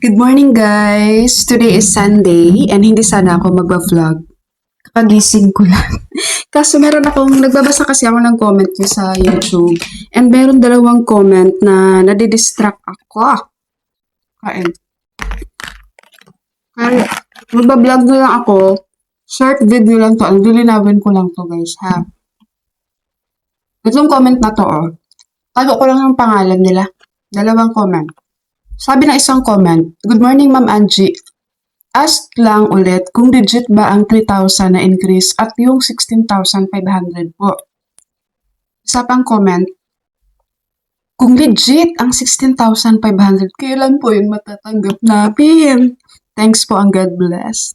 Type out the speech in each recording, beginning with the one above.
Good morning guys! Today is Sunday and hindi sana ako magba-vlog. Kakagising ko lang. Kaso nagbabasa kasi ako ng comment niya sa YouTube and meron dalawang comment na nadidistract ako. Kain. Kaya magba-vlog na lang ako. Short video lang to. Ang lilinawin ko lang to guys ha. Itong comment na to tago ko lang ang pangalan nila. Dalawang comment. Sabi ng isang comment, Good morning Ma'am Angie. Ask lang ulit kung legit ba ang 3,000 na increase at yung 16,500 po. Isa pang comment, kung legit ang 16,500, kailan po yun matatanggap namin? Thanks po and God bless.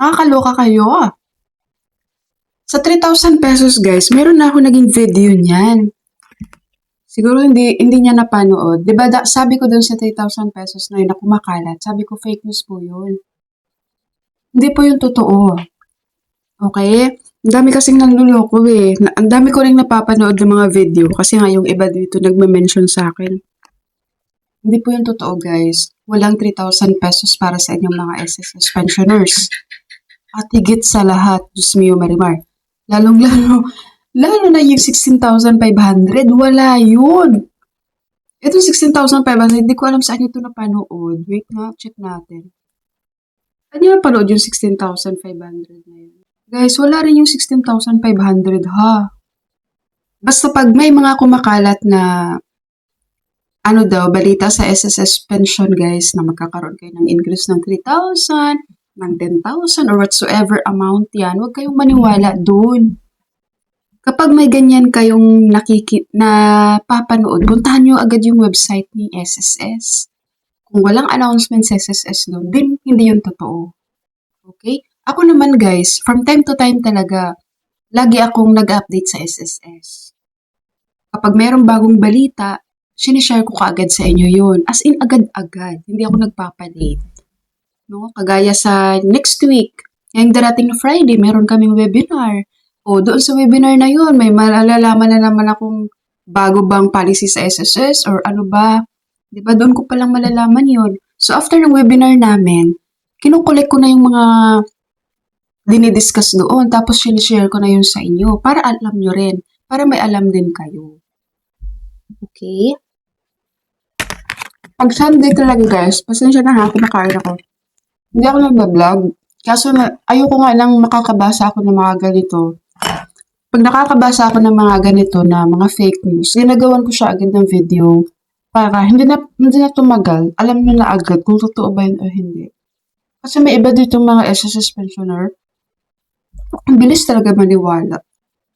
Nakakaloka kayo. Sa 3,000 pesos guys, meron na ako naging video niyan. Siguro hindi niya napanood. Diba sabi ko dun sa 3,000 pesos na yun na kumakalat, sabi ko fake news po yun. Hindi po yung totoo. Okay? Ang dami kasing nanluloko Ang dami ko rin napapanood ng mga video kasi nga yung iba dito nagme-mention sa akin. Hindi po yung totoo guys. Walang 3,000 pesos para sa inyong mga SSS pensioners. At higit sa lahat, Diyos mio Marimar, Lalo na yung 16,500, wala yun. Ito 16,500, hindi ko alam saan ito napanood. Wait nga, check natin. Saan nyo napanood yung 16,500 na yun? Guys, wala rin yung 16,500 ha. Basta pag may mga kumakalat na balita sa SSS pension guys, na magkakaroon kayo ng increase ng 3,000, ng 10,000, or whatsoever amount yan, huwag kayong maniwala dun. Kapag may ganyan kayong napapanood, puntahan nyo agad yung website ni SSS. Kung walang announcement sa SSS doon, din hindi yun totoo. Okay? Ako naman guys, from time to time talaga, lagi akong nag-update sa SSS. Kapag mayroong bagong balita, sinishare ko kaagad sa inyo yun. As in, agad-agad. Hindi ako nagpapalate. No? Kagaya sa next week, ngayong darating na Friday, meron kaming webinar. Doon sa webinar na yun, may malalaman na naman akong bago bang policy sa SSS or ano ba. Diba, doon ko palang malalaman yun. So, after ng webinar namin, kinukulik ko na yung mga dinidiscuss doon. Tapos, sinishare ko na yun sa inyo para alam nyo rin. Para may alam din kayo. Okay? Pag Sunday talaga guys, pasensya na ha, kumakain ako. Hindi ako nagbablog. Kaso ayoko nga lang makakabasa ako ng mga ganito. Pag nakakabasa ako ng mga ganito na mga fake news, ginagawan ko siya agad ng video para hindi na tumagal. Alam nyo na agad kung totoo ba yun o hindi. Kasi may iba dito mga SSS pensioner. Ang bilis talaga maniwala.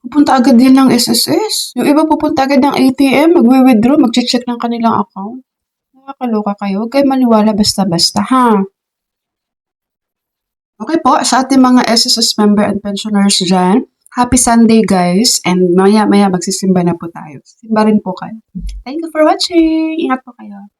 Pupunta agad din ng SSS. Yung iba pupunta agad ng ATM, magwi-withdraw, mag-check ng kanilang account. Nakakaloka kayo. Huwag kayo maniwala basta-basta ha. Okay po, sa ating mga SSS member and pensioners dyan, happy Sunday guys, and maya-maya magsisimba na po tayo. Simba rin po kayo. Thank you for watching! Ingat po kayo.